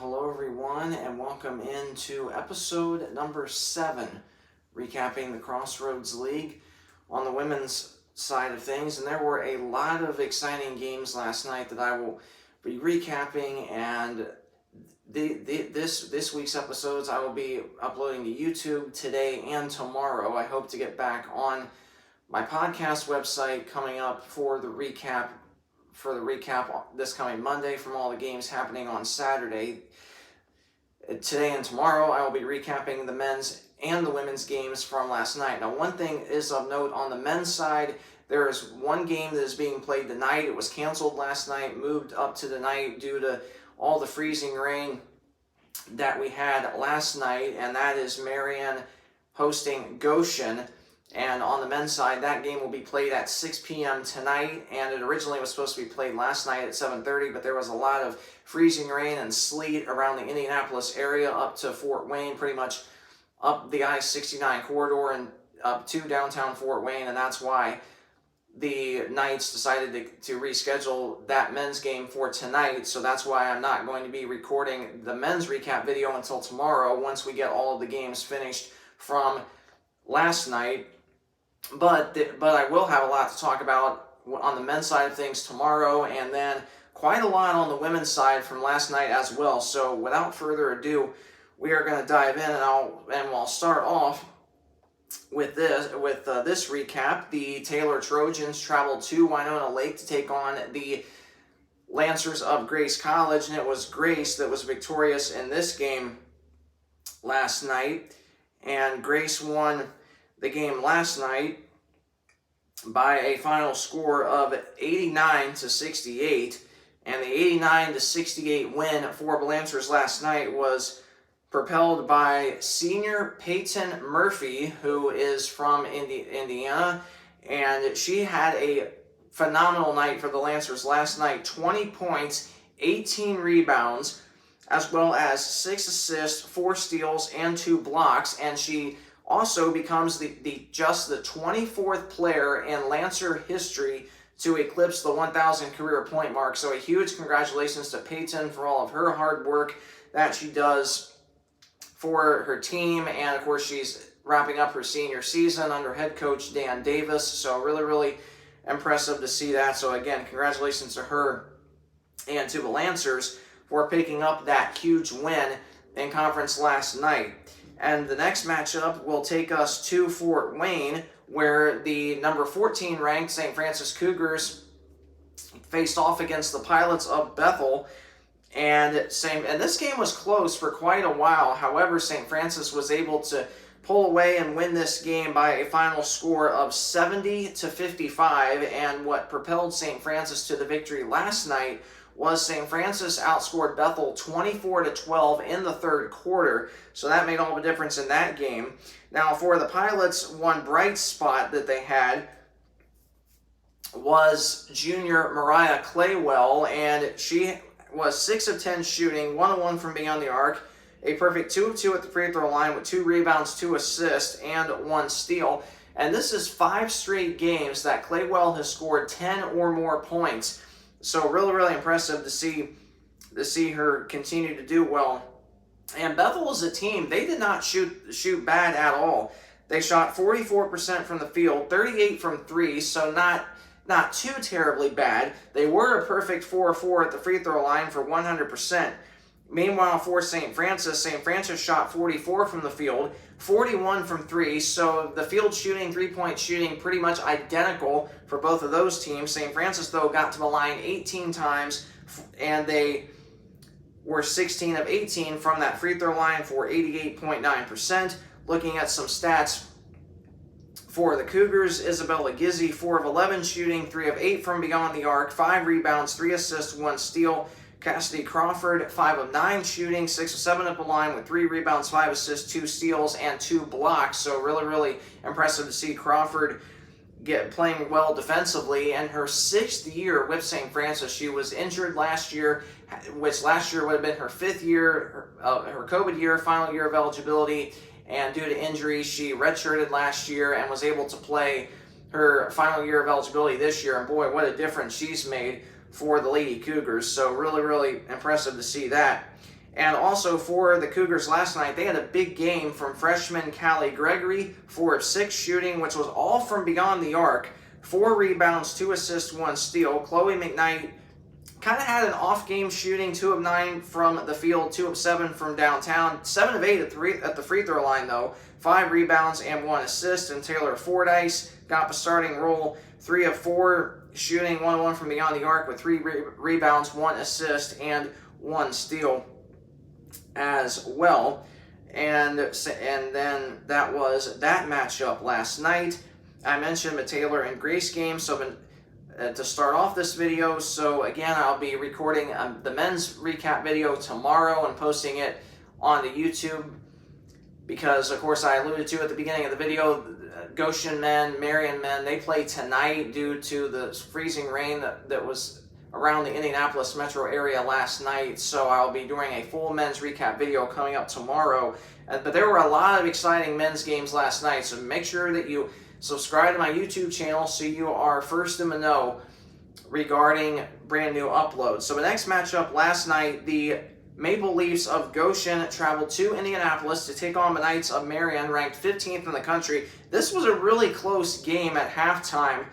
Hello everyone, and welcome into episode number 7, recapping the Crossroads League on the women's side of things. And there were a lot of exciting games last night that I will be recapping, and this week's episodes I will be uploading to YouTube today and tomorrow. I hope to get back on my podcast website coming up for the recap this coming Monday from all the games happening on Saturday. Today and tomorrow I will be recapping the men's and the women's games from last night. Now, one thing is of note on the men's side, there is one game that is being played tonight. It was canceled last night, moved up to tonight due to all the freezing rain that we had last night, and that is Marion hosting Goshen. And on the men's side, that game will be played at 6 p.m. tonight, and it originally was supposed to be played last night at 7:30, but there was a lot of freezing rain and sleet around the Indianapolis area up to Fort Wayne, pretty much up the I-69 corridor and up to downtown Fort Wayne, and that's why the Knights decided to reschedule that men's game for tonight. So that's why I'm not going to be recording the men's recap video until tomorrow once we get all of the games finished from last night. But I will have a lot to talk about on the men's side of things tomorrow, and then quite a lot on the women's side from last night as well. So without further ado, we are going to dive in, and I'll start off with this recap. The Taylor Trojans traveled to Winona Lake to take on the Lancers of Grace College, and it was Grace that was victorious in this game last night. And Grace won the game last night by a final score of 89-68. And the 89-68 win for the Lancers last night was propelled by senior Peyton Murphy, who is from Indiana. And she had a phenomenal night for the Lancers last night. 20 points, 18 rebounds, as well as 6 assists, 4 steals, and 2 blocks. And she also becomes just the 24th player in Lancer history to eclipse the 1,000 career point mark. So a huge congratulations to Peyton for all of her hard work that she does for her team. And of course, she's wrapping up her senior season under head coach Dan Davis. So really, really impressive to see that. So again, congratulations to her and to the Lancers for picking up that huge win in conference last night. And the next matchup will take us to Fort Wayne, where the number 14 ranked St. Francis Cougars faced off against the Pilots of Bethel. And this game was close for quite a while. However, St. Francis was able to pull away and win this game by a final score of 70-55. And what propelled St. Francis to the victory last night was St. Francis outscored Bethel 24-12 in the third quarter. So that made all the difference in that game. Now, for the Pilots, one bright spot that they had was junior Mariah Claywell, and she was 6 of 10 shooting, 1 of 1 from beyond the arc, a perfect 2 of 2 at the free throw line with 2 rebounds, 2 assists, and 1 steal. And this is 5 straight games that Claywell has scored 10 or more points. So really, really impressive to see her continue to do well. And Bethel as a team, they did not shoot bad at all. They shot 44% from the field, 38 from 3, so not too terribly bad. They were a perfect 4 of 4 at the free throw line for 100%. Meanwhile, for St. Francis shot 44 from the field, 41 from 3, so the field shooting, three-point shooting, pretty much identical for both of those teams. St. Francis, though, got to the line 18 times, and they were 16 of 18 from that free throw line for 88.9%. Looking at some stats for the Cougars, Isabella Gizzi, 4 of 11 shooting, 3 of 8 from beyond the arc, 5 rebounds, 3 assists, 1 steal. Cassidy Crawford, 5 of 9 shooting, 6 of 7 at the line with 3 rebounds, 5 assists, 2 steals, and 2 blocks. So really, really impressive to see Crawford playing well defensively. In her 6th year with St. Francis, she was injured last year, which last year would have been her 5th year, her COVID year, final year of eligibility. And due to injury, she redshirted last year and was able to play her final year of eligibility this year. And boy, what a difference she's made for the Lady Cougars. So really, really impressive to see that. And also for the Cougars last night, they had a big game from freshman Callie Gregory, 4 of 6 shooting, which was all from beyond the arc. 4 rebounds, 2 assists, 1 steal. Chloe McKnight kind of had an off-game shooting, 2 of 9 from the field, 2 of 7 from downtown, 7 of 8 at the free throw line though, 5 rebounds and 1 assist. And Taylor Fordyce got the starting role, 3 of 4 shooting, 1 of 1 from beyond the arc with 3 rebounds, 1 assist, and 1 steal as well. And then that was that matchup last night. I mentioned the Taylor and Grace game, so to start off this video. So again, I'll be recording the men's recap video tomorrow and posting it on the YouTube, because of course I alluded to at the beginning of the video, Goshen men, Marion men, they play tonight due to the freezing rain that was around the Indianapolis metro area last night. So I'll be doing a full men's recap video coming up tomorrow. But there were a lot of exciting men's games last night, so make sure that you subscribe to my YouTube channel so you are first in the know regarding brand new uploads. So the next matchup last night, the Maple Leafs of Goshen traveled to Indianapolis to take on the Knights of Marion, ranked 15th in the country. This was a really close game at halftime,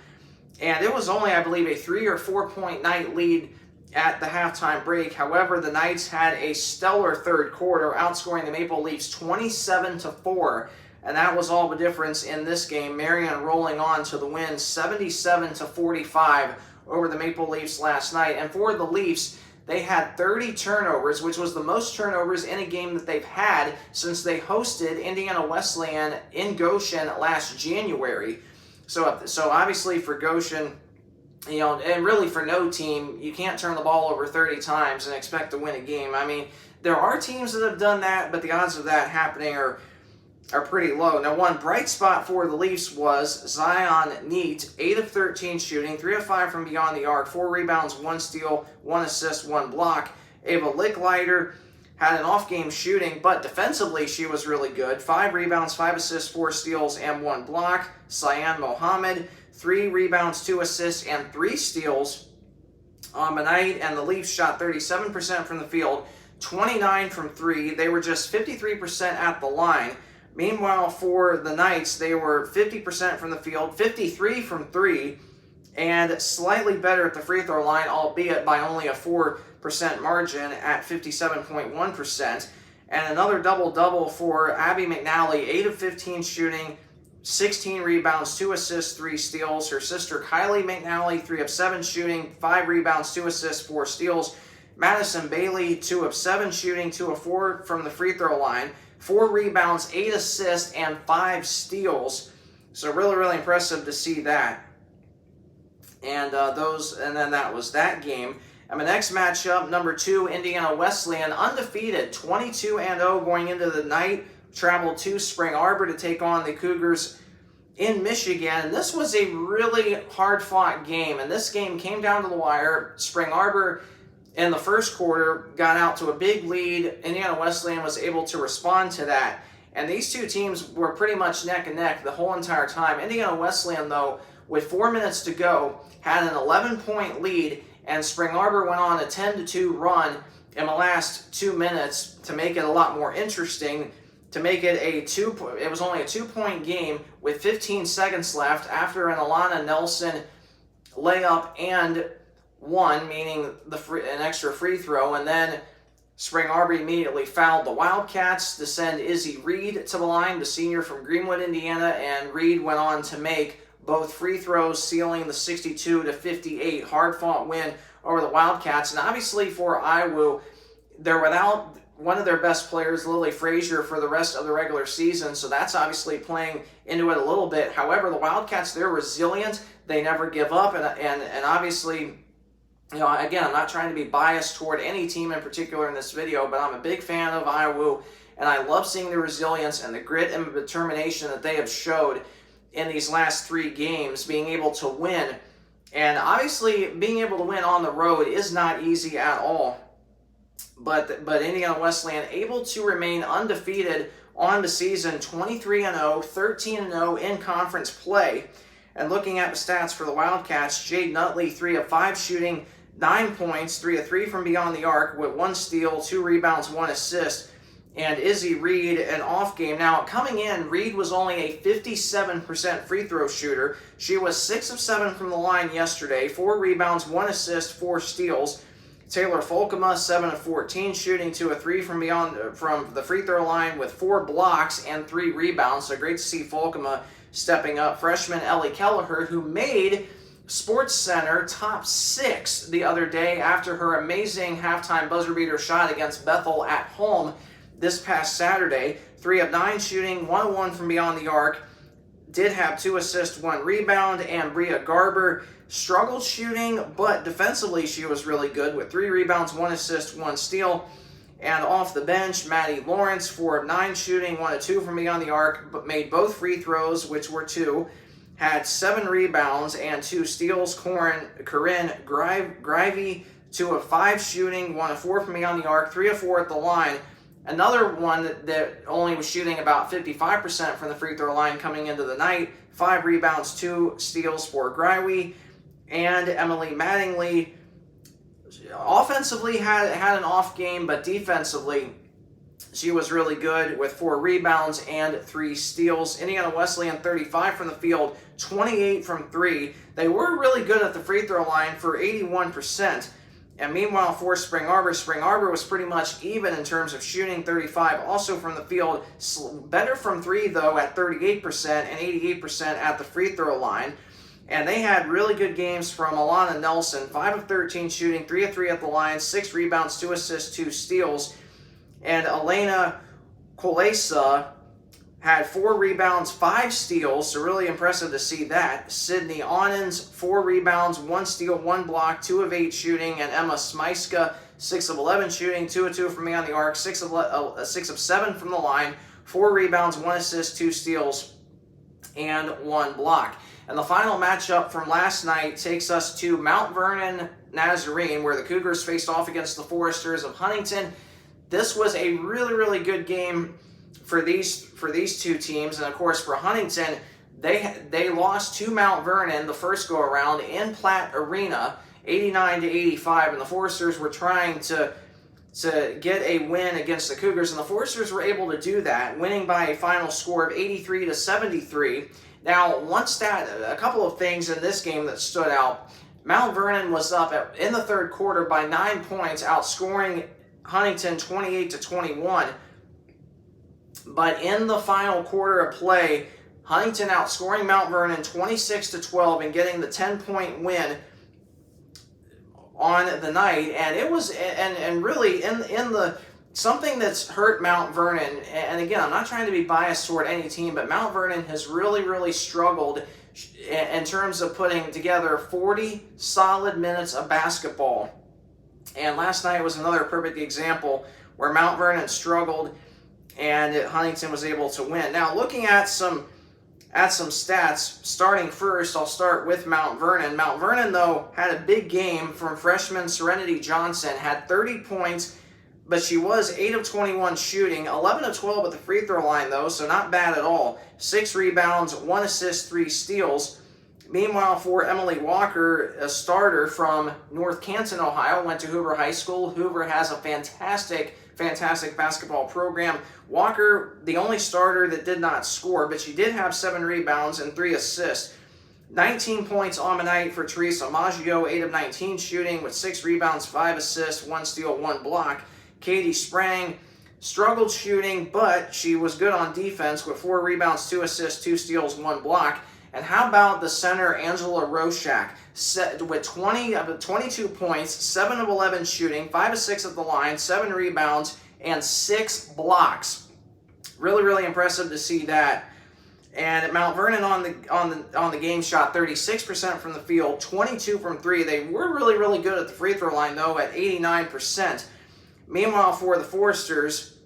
and it was only, I believe, a 3 or 4 point night lead at the halftime break. However, the Knights had a stellar third quarter, outscoring the Maple Leafs 27-4. And that was all the difference in this game. Marion rolling on to the win 77-45 over the Maple Leafs last night. And for the Leafs, they had 30 turnovers, which was the most turnovers in a game that they've had since they hosted Indiana Wesleyan in Goshen last January. So obviously for Goshen, you know, and really for no team, you can't turn the ball over 30 times and expect to win a game. I mean, there are teams that have done that, but the odds of that happening are pretty low. Now, one bright spot for the Leafs was Zion Neat, 8 of 13 shooting, 3 of 5 from beyond the arc, 4 rebounds, 1 steal, 1 assist, 1 block. Ava Licklider had an off-game shooting, but defensively she was really good. 5 rebounds, 5 assists, 4 steals, and 1 block. Cyan Mohammed, 3 rebounds, 2 assists, and 3 steals on the night. And the Leafs shot 37% from the field, 29 from 3. They were just 53% at the line. Meanwhile, for the Knights, they were 50% from the field, 53 from 3, and slightly better at the free throw line, albeit by only a 4% margin at 57.1%. And another double-double for Abby McNally, 8 of 15 shooting, 16 rebounds, 2 assists, 3 steals. Her sister Kylie McNally, 3 of 7 shooting, 5 rebounds, 2 assists, 4 steals. Madison Bailey, 2 of 7 shooting, 2 of 4 from the free throw line, 4 rebounds, 8 assists, and 5 steals. So really, really impressive to see that. And then that was that game. And the next matchup, number 2, Indiana Wesleyan, undefeated, 22-0 going into the night, traveled to Spring Arbor to take on the Cougars in Michigan. And this was a really hard-fought game. And this game came down to the wire. Spring Arbor, in the first quarter, got out to a big lead. Indiana Wesleyan was able to respond to that. And these two teams were pretty much neck and neck the whole entire time. Indiana Wesleyan, though, with 4 minutes to go, had an 11-point lead, and Spring Arbor went on a 10-2 run in the last 2 minutes to make it a lot more interesting, to make it it was only a 2-point game with 15 seconds left after an Alana Nelson layup and one, meaning an extra free throw, and then Spring Arbor immediately fouled the Wildcats to send Izzy Reed to the line, the senior from Greenwood, Indiana, and Reed went on to make both free throws, sealing the 62-58 hard-fought win over the Wildcats. And obviously for IWU, they're without one of their best players, Lily Frazier, for the rest of the regular season, so that's obviously playing into it a little bit. However, the Wildcats, they're resilient. They never give up, and obviously, you know, again, I'm not trying to be biased toward any team in particular in this video, but I'm a big fan of IWU, and I love seeing the resilience and the grit and the determination that they have showed in these last 3 games, being able to win. And obviously, being able to win on the road is not easy at all. But Indiana Wesleyan able to remain undefeated on the season, 23-0, 13-0 in conference play. And looking at the stats for the Wildcats, Jade Nutley, 3 of 5 shooting, 9 points, 3 of 3 from beyond the arc with 1 steal, 2 rebounds, 1 assist. And Izzy Reed, an off game. Now, coming in, Reed was only a 57% free throw shooter. She was 6 of 7 from the line yesterday, 4 rebounds, 1 assist, 4 steals. Taylor Folkema, 7 of 14 shooting, 2 of 3 from the free throw line with 4 blocks and 3 rebounds. So great to see Folkema stepping up. Freshman Ellie Kelleher, who made SportsCenter top 6 the other day after her amazing halftime buzzer beater shot against Bethel at home this past Saturday. 3 of 9 shooting, 1 of 1 from beyond the arc. Did have 2 assists, 1 rebound. And Bria Garber struggled shooting, but defensively she was really good with 3 rebounds, 1 assist, 1 steal. And off the bench, Maddie Lawrence, 4 of 9 shooting, 1 of 2 from beyond the arc, but made both free throws, which were 2. Had 7 rebounds and 2 steals. Corinne Grivey, 2 of 5 shooting, 1 of 4 from beyond the arc, 3 of 4 at the line. Another one that only was shooting about 55% from the free throw line coming into the night. 5 rebounds, 2 steals for Grivey. And Emily Mattingly offensively had an off game, but defensively she was really good with 4 rebounds and 3 steals. Indiana Wesleyan, 35 from the field, 28 from 3. They were really good at the free throw line for 81%. And meanwhile, for Spring Arbor was pretty much even in terms of shooting, 35 also from the field. Better from 3, though, at 38% and 88% at the free throw line. And they had really good games from Alana Nelson, 5 of 13 shooting, 3 of 3 at the line, 6 rebounds, 2 assists, 2 steals. And Elena Kolesa had 4 rebounds, 5 steals, so really impressive to see that. Sydney Onens, 4 rebounds, 1 steal, 1 block, 2 of 8 shooting. And Emma Smyska, 6 of 11 shooting, 2 of 2 from beyond the arc, 6 of 7 from the line, 4 rebounds, 1 assist, 2 steals, and 1 block. And the final matchup from last night takes us to Mount Vernon Nazarene, where the Cougars faced off against the Foresters of Huntington. This was a really, really good game for these two teams. And of course, for Huntington, they lost to Mount Vernon the first go around in Platt Arena, 89-85, and the Foresters were trying to get a win against the Cougars, and the Foresters were able to do that, winning by a final score of 83-73. Now, a couple of things in this game that stood out. Mount Vernon was up in the third quarter by 9 points, outscoring Huntington 28-21. But in the final quarter of play, Huntington outscoring Mount Vernon 26-12 and getting the 10-point win on the night. And it was, and really in the something that's hurt Mount Vernon, and again, I'm not trying to be biased toward any team, but Mount Vernon has really, really struggled in terms of putting together 40 solid minutes of basketball. And last night was another perfect example where Mount Vernon struggled and Huntington was able to win. Now, looking at some stats, starting first, I'll start with Mount Vernon. Mount Vernon, though, had a big game from freshman Serenity Johnson, had 30 points, but she was 8 of 21 shooting, 11 of 12 at the free throw line, though, so not bad at all. 6 rebounds, 1 assist, 3 steals. Meanwhile, for Emily Walker, a starter from North Canton, Ohio, went to Hoover High School. Hoover has a fantastic basketball program. Walker, the only starter that did not score, but she did have 7 rebounds and 3 assists. 19 points on the night for Teresa Maggio, 8 of 19 shooting with 6 rebounds, 5 assists, 1 steal, 1 block. Katie Sprang struggled shooting, but she was good on defense with 4 rebounds, 2 assists, 2 steals, 1 block. And how about the center, Angela Roshak, with 22 points, 7 of 11 shooting, 5 of 6 at the line, 7 rebounds, and 6 blocks. Really, really impressive to see that. And Mount Vernon on the game shot 36% from the field, 22 from 3. They were really, really good at the free throw line, though, at 89%. Meanwhile, for the Foresters,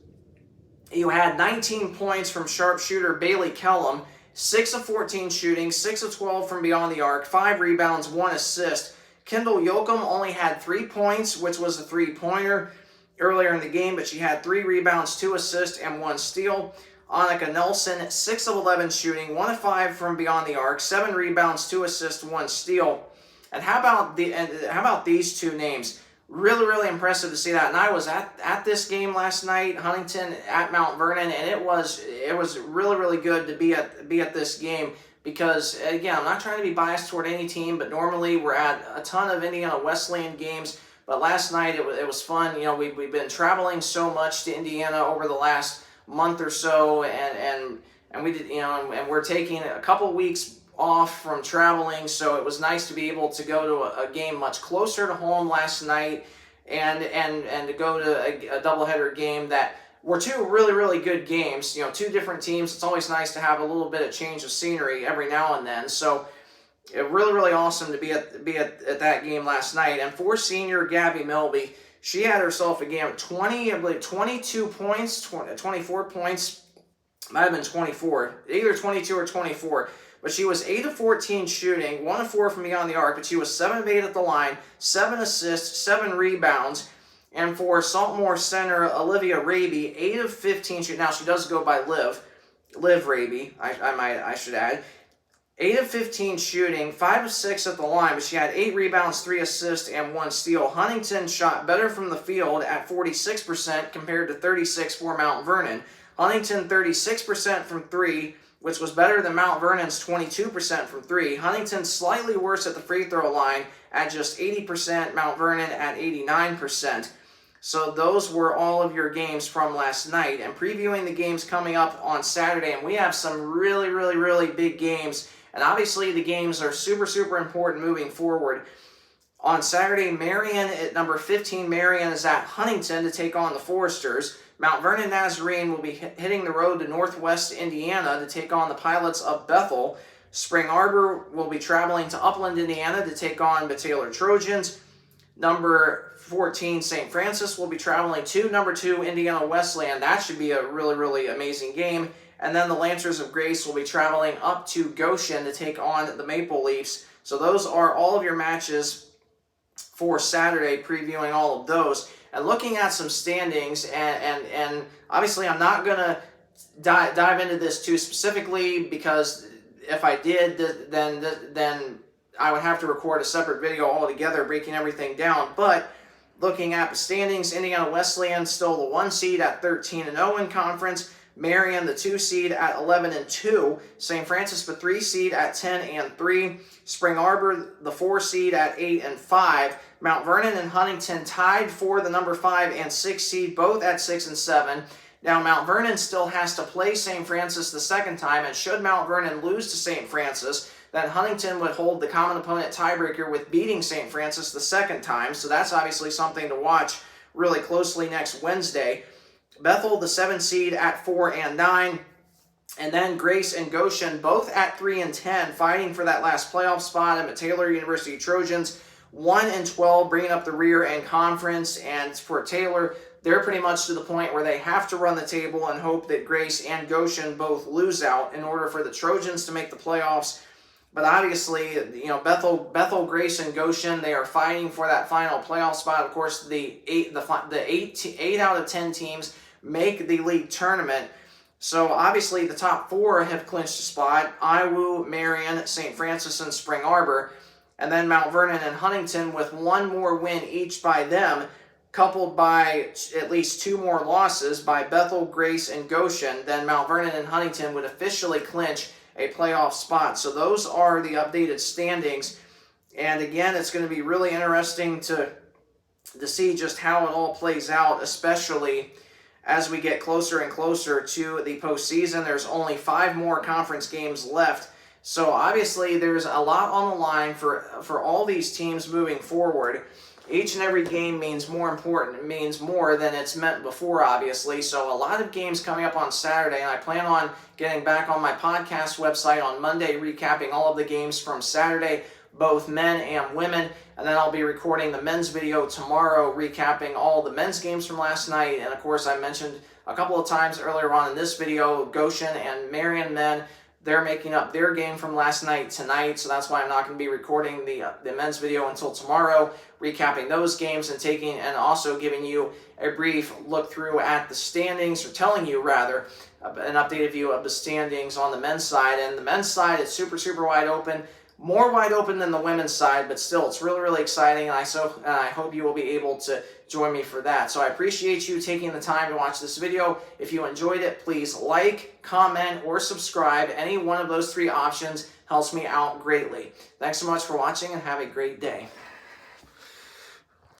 you had 19 points from sharpshooter Bailey Kellum, 6 of 14 shooting, 6 of 12 from beyond the arc, 5 rebounds, 1 assist. Kendall Yoakum only had 3 points, which was a 3-pointer earlier in the game, but she had 3 rebounds, 2 assists, and 1 steal. Annika Nelson, 6 of 11 shooting, 1 of 5 from beyond the arc, 7 rebounds, 2 assists, 1 steal. And how about these two names? Really, really impressive to see that. And I was at this game last night, Huntington at Mount Vernon, and it was really, really good to be at this game because, again, I'm not trying to be biased toward any team, but normally we're at a ton of Indiana Wesleyan games. But last night it was fun. You know, we've been traveling so much to Indiana over the last month or so, and we did, you know, and we're taking a couple weeks off from traveling, so it was nice to be able to go to a game much closer to home last night, and to go to a doubleheader game that were two really, really good games. You know, two different teams. It's always nice to have a little bit of change of scenery every now and then. So really, really awesome to be at that game last night. And for senior Gabby Melby, she had herself a game of 22 points, 24 points, might have been 24, either 22 or 24. But she was 8 of 14 shooting, 1 of 4 from beyond the arc, but she was 7 of 8 at the line, 7 assists, 7 rebounds. And for Saltmore center Olivia Raby, 8 of 15 shooting. Now she does go by Liv Raby, I should add. 8 of 15 shooting, 5 of 6 at the line, but she had 8 rebounds, 3 assists, and 1 steal. Huntington shot better from the field at 46% compared to 36% for Mount Vernon. Huntington 36% from 3, which was better than Mount Vernon's 22% from 3. Huntington slightly worse at the free throw line at just 80%, Mount Vernon at 89%. So those were all of your games from last night. And previewing the games coming up on Saturday, and we have some really, really, really big games. And obviously the games are super, super important moving forward. On Saturday, Marion at number 15, Marion is at Huntington to take on the Foresters. Mount Vernon Nazarene will be hitting the road to Northwest Indiana to take on the Pilots of Bethel. Spring Arbor will be traveling to Upland, Indiana to take on the Taylor Trojans. Number 14, St. Francis will be traveling to number 2, Indiana Wesleyan. That should be a really, really amazing game. And then the Lancers of Grace will be traveling up to Goshen to take on the Maple Leafs. So those are all of your matches for Saturday, previewing all of those. And looking at some standings, and obviously I'm not going to dive into this too specifically, because if I did, then I would have to record a separate video altogether breaking everything down. But looking at the standings, Indiana Wesleyan still the 1 seed at 13-0 in conference. Marion, the 2 seed at 11-2. St. Francis, the 3 seed at 10-3. Spring Arbor, the 4 seed at 8-5. Mount Vernon and Huntington tied for the number 5 and 6 seed, both at 6-7. Now, Mount Vernon still has to play St. Francis the second time, and should Mount Vernon lose to St. Francis, then Huntington would hold the common opponent tiebreaker with beating St. Francis the second time. So that's obviously something to watch really closely next Wednesday. Bethel, the 7 seed at 4-9. And then Grace and Goshen, both at 3-10, fighting for that last playoff spot. And the Taylor University Trojans, 1-12, bringing up the rear in conference. And for Taylor, they're pretty much to the point where they have to run the table and hope that Grace and Goshen both lose out in order for the Trojans to make the playoffs. But obviously, you know, Bethel, Grace, and Goshen, they are fighting for that final playoff spot. Of course, the 8 out of 10 teams make the league tournament. So obviously, the top 4 have clinched a spot: Iwu, Marion, St. Francis, and Spring Arbor. And then Mount Vernon and Huntington with 1 more win each by them, coupled by at least 2 more losses by Bethel, Grace, and Goshen. Then Mount Vernon and Huntington would officially clinch a playoff spot. So those are the updated standings. And again, it's going to be really interesting to see just how it all plays out, especially as we get closer and closer to the postseason. There's only 5 more conference games left. So obviously there's a lot on the line for all these teams moving forward. Each and every game means more important. It means more than it's meant before, obviously. So a lot of games coming up on Saturday, and I plan on getting back on my podcast website on Monday, recapping all of the games from Saturday, both men and women. And then I'll be recording the men's video tomorrow, recapping all the men's games from last night. And of course, I mentioned a couple of times earlier on in this video, Goshen and Marion men, they're making up their game from last night tonight, so that's why I'm not going to be recording the men's video until tomorrow, recapping those games and also giving you a brief look through at the standings, or telling you rather an updated view of the standings on the men's side. And the men's side is super, super wide open. more wide open than the women's side, but still, it's really, really exciting, and I hope you will be able to join me for that. So I appreciate you taking the time to watch this video. If you enjoyed it, please like, comment, or subscribe. Any one of those 3 options helps me out greatly. Thanks so much for watching, and have a great day.